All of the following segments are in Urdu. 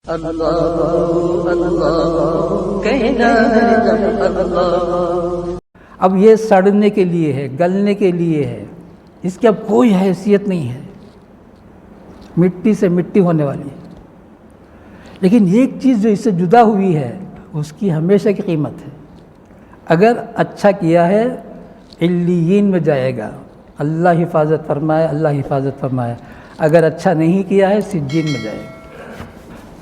اللہ اللہ کہنا ہے جب اللہ۔ اب یہ سڑنے کے لیے ہے، گلنے کے لیے ہے، اس کی اب کوئی حیثیت نہیں ہے، مٹی سے مٹی ہونے والی ہے۔ لیکن ایک چیز جو اس سے جدا ہوئی ہے اس کی ہمیشہ کی قیمت ہے۔ اگر اچھا کیا ہے علیین میں جائے گا، اللہ حفاظت فرمائے، اللہ حفاظت فرمائے۔ اگر اچھا نہیں کیا ہے سجین میں جائے گا۔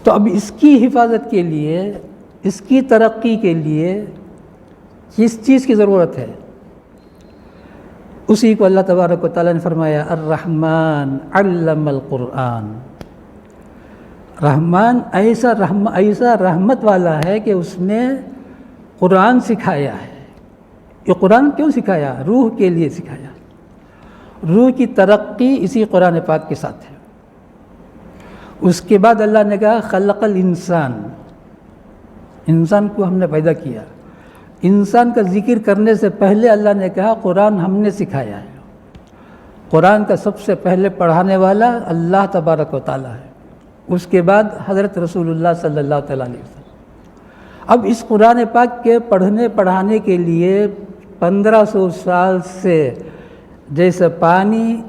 تو اب اس کی حفاظت کے لیے، اس کی ترقی کے لیے کس چیز کی ضرورت ہے؟ اسی کو اللہ تبارک و تعالیٰ نے فرمایا الرحمن علم القرآن۔ رحمان ایسا رحمت والا ہے کہ اس نے قرآن سکھایا ہے۔ یہ قرآن کیوں سکھایا؟ روح کے لیے سکھایا۔ روح کی ترقی اسی قرآن پاک کے ساتھ ہے۔ اس کے بعد اللہ نے کہا خلق الانسان، انسان کو ہم نے پیدا کیا۔ انسان کا ذکر کرنے سے پہلے اللہ نے کہا قرآن ہم نے سکھایا ہے۔ قرآن کا سب سے پہلے پڑھانے والا اللہ تبارک و تعالیٰ ہے، اس کے بعد حضرت رسول اللہ صلی اللہ تعالیٰ علیہ وسلم۔ اب اس قرآن پاک کے پڑھنے پڑھانے کے لیے 1500 سال سے جیسے پانی،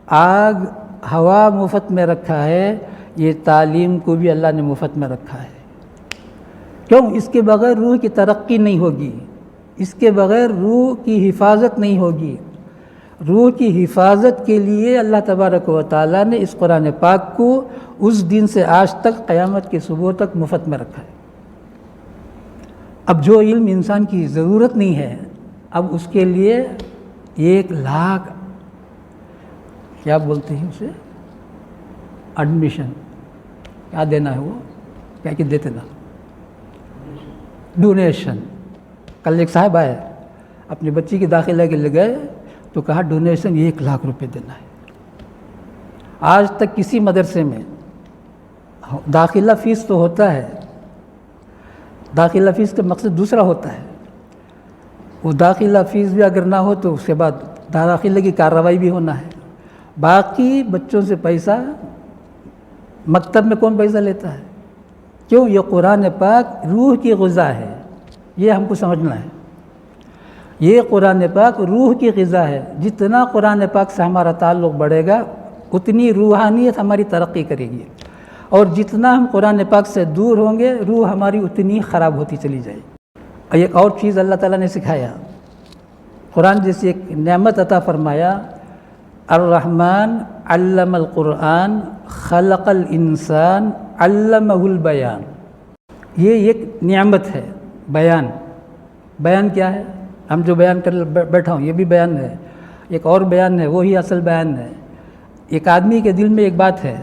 آگ، ہوا مفت میں رکھا ہے، یہ تعلیم کو بھی اللہ نے مفت میں رکھا ہے۔ کیوں؟ اس کے بغیر روح کی ترقی نہیں ہوگی، اس کے بغیر روح کی حفاظت نہیں ہوگی۔ روح کی حفاظت کے لیے اللہ تبارک و تعالیٰ نے اس قرآن پاک کو اس دن سے آج تک قیامت کے صبح تک مفت میں رکھا ہے۔ اب جو علم انسان کی ضرورت نہیں ہے، اب اس کے لیے 1,00,000 کیا بولتے ہیں اسے، ایڈمیشن کیا دینا ہے، وہ کیا کہ دیتے نا، ڈونیشن۔ کل ایک صاحب آئے اپنی بچی کی داخلہ کے لیے گئے تو کہا ڈونیشن 1,00,000 روپے دینا ہے۔ آج تک کسی مدرسے میں داخلہ فیس تو ہوتا ہے، داخلہ فیس کا مقصد دوسرا ہوتا ہے، وہ داخلہ فیس بھی اگر نہ ہو تو اس کے بعد داخلے کی کارروائی بھی ہونا ہے۔ باقی بچوں سے پیسہ مکتب میں کون پیسہ لیتا ہے؟ کیوں؟ یہ قرآن پاک روح کی غذا ہے، یہ ہم کو سمجھنا ہے۔ یہ قرآن پاک روح کی غذا ہے۔ جتنا قرآن پاک سے ہمارا تعلق بڑھے گا اتنی روحانیت ہماری ترقی کرے گی، اور جتنا ہم قرآن پاک سے دور ہوں گے روح ہماری اتنی خراب ہوتی چلی جائے گی۔ اور ایک اور چیز اللہ تعالیٰ نے سکھایا، قرآن جیسی ایک نعمت عطا فرمایا، الرحمن علم القرآن خلق الانسان علمہ البیان۔ یہ ایک نعمت ہے، بیان۔ بیان کیا ہے؟ ہم جو بیان کر بیٹھا ہوں یہ بھی بیان ہے، ایک اور بیان ہے، وہی اصل بیان ہے۔ ایک آدمی کے دل میں ایک بات ہے،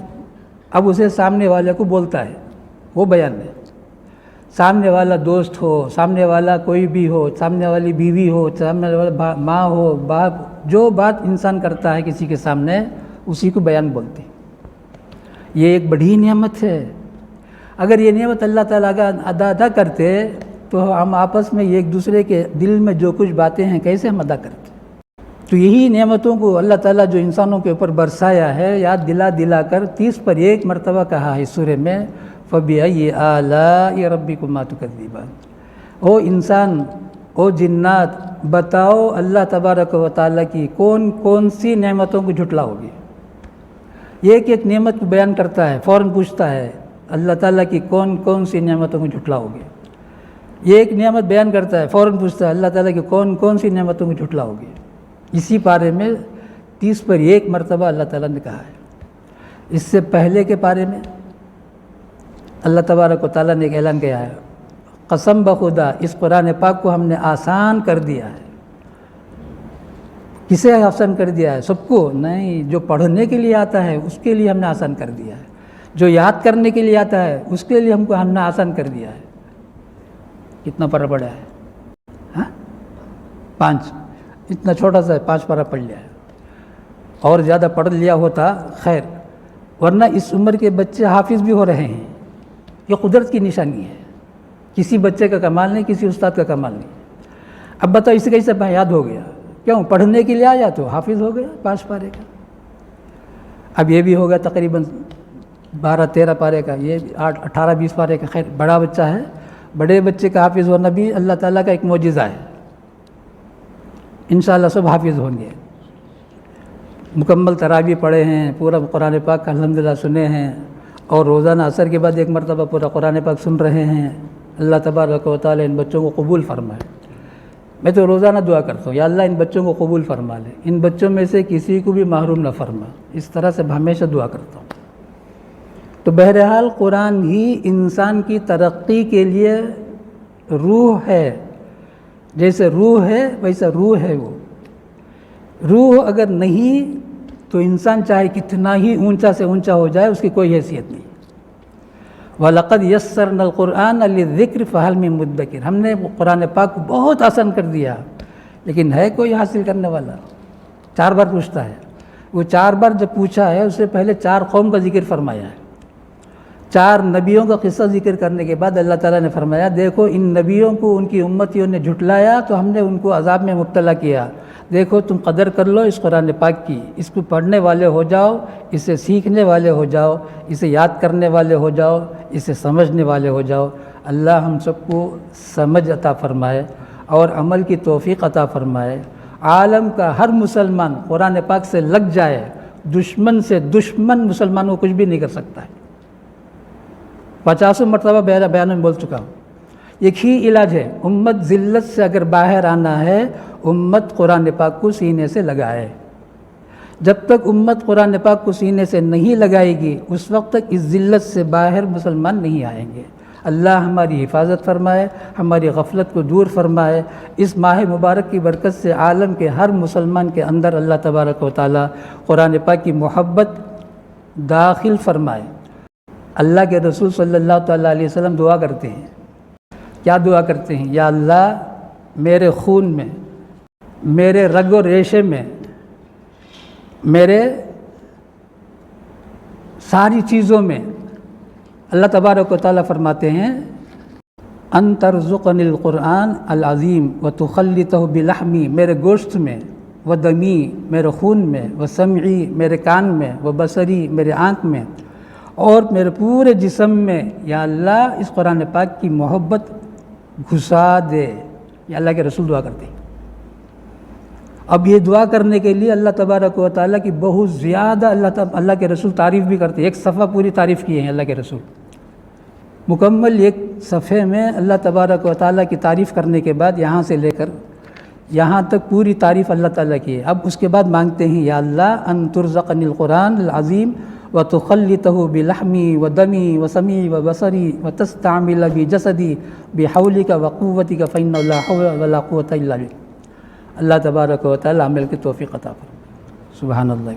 اب اسے سامنے والے کو بولتا ہے، وہ بیان ہے۔ سامنے والا دوست ہو، سامنے والا کوئی بھی ہو، سامنے والی بیوی ہو، سامنے والا ماں ہو، باپ، جو بات انسان کرتا ہے کسی کے سامنے اسی کو بیان بولتے ہیں۔ یہ ایک بڑی نعمت ہے۔ اگر یہ نعمت اللہ تعالیٰ کا ادا کرتے تو ہم آپس میں ایک دوسرے کے دل میں جو کچھ باتیں ہیں کیسے ہم ادا کرتے؟ تو یہی نعمتوں کو اللہ تعالیٰ جو انسانوں کے اوپر برسایا ہے، یاد دلا کر 30 پر 1 مرتبہ کہا ہے سورہ میں، فَبِأَيِّ آلَاءِ رَبِّكُمَا تُكَذِّبَانِ۔ او انسان، او جنات، بتاؤ اللہ تبارک و تعالیٰ کی کون کون سی نعمتوں کو جھٹلاؤ گے؟ ایک ایک نعمت کو بیان کرتا ہے، فوراً پوچھتا ہے اللہ تعالیٰ کی کون کون سی نعمتوں کو جھٹلاؤ گے؟ یہ ایک نعمت بیان کرتا ہے، فوراً پوچھتا ہے اللہ تعالیٰ کی کون کون سی نعمتوں کو جھٹلاؤ گے؟ اسی پارے میں 30 پر 1 مرتبہ اللہ تعالیٰ نے کہا ہے۔ اس سے پہلے کے پارے میں اللہ تبارک و تعالیٰ نے ایک اعلان کیا ہے، قسم بخدا اس قرآن پاک کو ہم نے آسان کر دیا ہے۔ کسے آسان کر دیا ہے؟ سب کو نہیں، جو پڑھنے کے لیے آتا ہے اس کے لیے ہم نے آسان کر دیا ہے، جو یاد کرنے کے لیے آتا ہے اس کے لیے ہم نے آسان کر دیا ہے۔ کتنا پارہ پڑھا ہے؟ ہاں 5، اتنا چھوٹا سا 5 پارہ پڑھ لیا ہے، اور زیادہ پڑھ لیا ہوتا خیر، ورنہ اس عمر کے بچے حافظ بھی ہو رہے ہیں۔ یہ قدرت کی نشانی ہے، کسی بچے کا کمال نہیں، کسی استاد کا کمال نہیں۔ اب بتاؤ اسے کیسے یاد ہو گیا؟ کیوں؟ پڑھنے کے لیے آیا تو حافظ ہو گیا 5 پارے کا۔ اب یہ بھی ہوگا تقریباً 12-13 پارے کا، یہ 18-20 پارے کا، خیر بڑا بچہ ہے، بڑے بچے کا حافظ ہونا بھی اللہ تعالیٰ کا ایک معجزہ ہے۔ انشاءاللہ سب حافظ ہوں گے، مکمل تراویح پڑھے ہیں، پورا قرآن پاک کا الحمدللہ سنے ہیں، اور روزانہ عصر کے بعد ایک مرتبہ پورا قرآن پاک سن رہے ہیں۔ اللہ تبارک و تعالیٰ ان بچوں کو قبول فرمائے۔ میں تو روزانہ دعا کرتا ہوں، یا اللہ ان بچوں کو قبول فرما لے، ان بچوں میں سے کسی کو بھی محروم نہ فرما، اس طرح سے ہمیشہ دعا کرتا ہوں۔ تو بہرحال قرآن ہی انسان کی ترقی کے لیے روح ہے، جیسے روح ہے ویسا روح ہے وہ۔ روح اگر نہیں تو انسان چاہے کتنا ہی اونچا سے اونچا ہو جائے اس کی کوئی حیثیت نہیں۔ وَلَقَدْ يَسَّرْنَا الْقُرْآنَ لِلذِّكْرِ فَهَلْ مِن مُدَّكِرٍ، ہم نے قرآن پاک کو بہت آسان کر دیا، لیکن ہے کوئی حاصل کرنے والا؟ 4 بار پوچھتا ہے، وہ 4 بار جب پوچھا ہے اس سے پہلے 4 قوم کا ذکر فرمایا ہے، 4 نبیوں کا قصہ ذکر کرنے کے بعد اللہ تعالیٰ نے فرمایا دیکھو ان نبیوں کو ان کی امتیوں نے جھٹلایا تو ہم نے ان کو عذاب میں مبتلا کیا، دیکھو تم قدر کر لو اس قرآن پاک کی، اس کو پڑھنے والے ہو جاؤ، اسے سیکھنے والے ہو جاؤ، اسے یاد کرنے والے ہو جاؤ، اسے سمجھنے والے ہو جاؤ۔ اللہ ہم سب کو سمجھ عطا فرمائے اور عمل کی توفیق عطا فرمائے۔ عالم کا ہر مسلمان قرآن پاک سے لگ جائے، دشمن سے دشمن مسلمانوں کو کچھ بھی نہیں کر سکتا ہے۔ 50 مرتبہ بیان میں بول چکا ہوں، ایک ہی علاج ہے، امت ذلت سے اگر باہر آنا ہے امت قرآن پاک کو سینے سے لگائے۔ جب تک امت قرآن پاک کو سینے سے نہیں لگائے گی اس وقت تک اس ذلت سے باہر مسلمان نہیں آئیں گے۔ اللہ ہماری حفاظت فرمائے، ہماری غفلت کو دور فرمائے۔ اس ماہ مبارک کی برکت سے عالم کے ہر مسلمان کے اندر اللہ تبارک و تعالی قرآن پاک کی محبت داخل فرمائے۔ اللہ کے رسول صلی اللہ تعالیٰ علیہ وسلم دعا کرتے ہیں، کیا دعا کرتے ہیں؟ یا اللہ میرے خون میں، میرے رگ و ریشے میں، میرے ساری چیزوں میں، اللہ تبارک و تعالیٰ فرماتے ہیں ان ترزقنی القرآن العظیم وتخلطہ بلحمی، میرے گوشت میں، و دمی میرے خون میں، و سمعی میرے کان میں، و بصری میرے آنکھ میں، اور میرے پورے جسم میں یا اللہ اس قرآن پاک کی محبت گھسا دے۔ یا اللہ کے رسول دعا کرتے ہیں۔ اب یہ دعا کرنے کے لیے اللہ تبارک و تعالیٰ کی بہت زیادہ اللہ کے رسول تعریف بھی کرتے ہیں، ایک صفحہ پوری تعریف کیے ہیں اللہ کے رسول، مکمل ایک صفحے میں اللہ تبارک و تعالیٰ کی تعریف کرنے کے بعد یہاں سے لے کر یہاں تک پوری تعریف اللہ تعالیٰ کی ہے۔ اب اس کے بعد مانگتے ہیں یا اللہ ان ترزقنی القرآن العظیم وتخلطہ بلحمی و دمی و سمیع و بصری وتستعمل بجسدی بحولک وقوتک فإنہ لا حول ولا قوة الا بک۔ اللہ تبارک و تعالی عمل کی توفیق عطا فرمائے۔ سبحان اللہ۔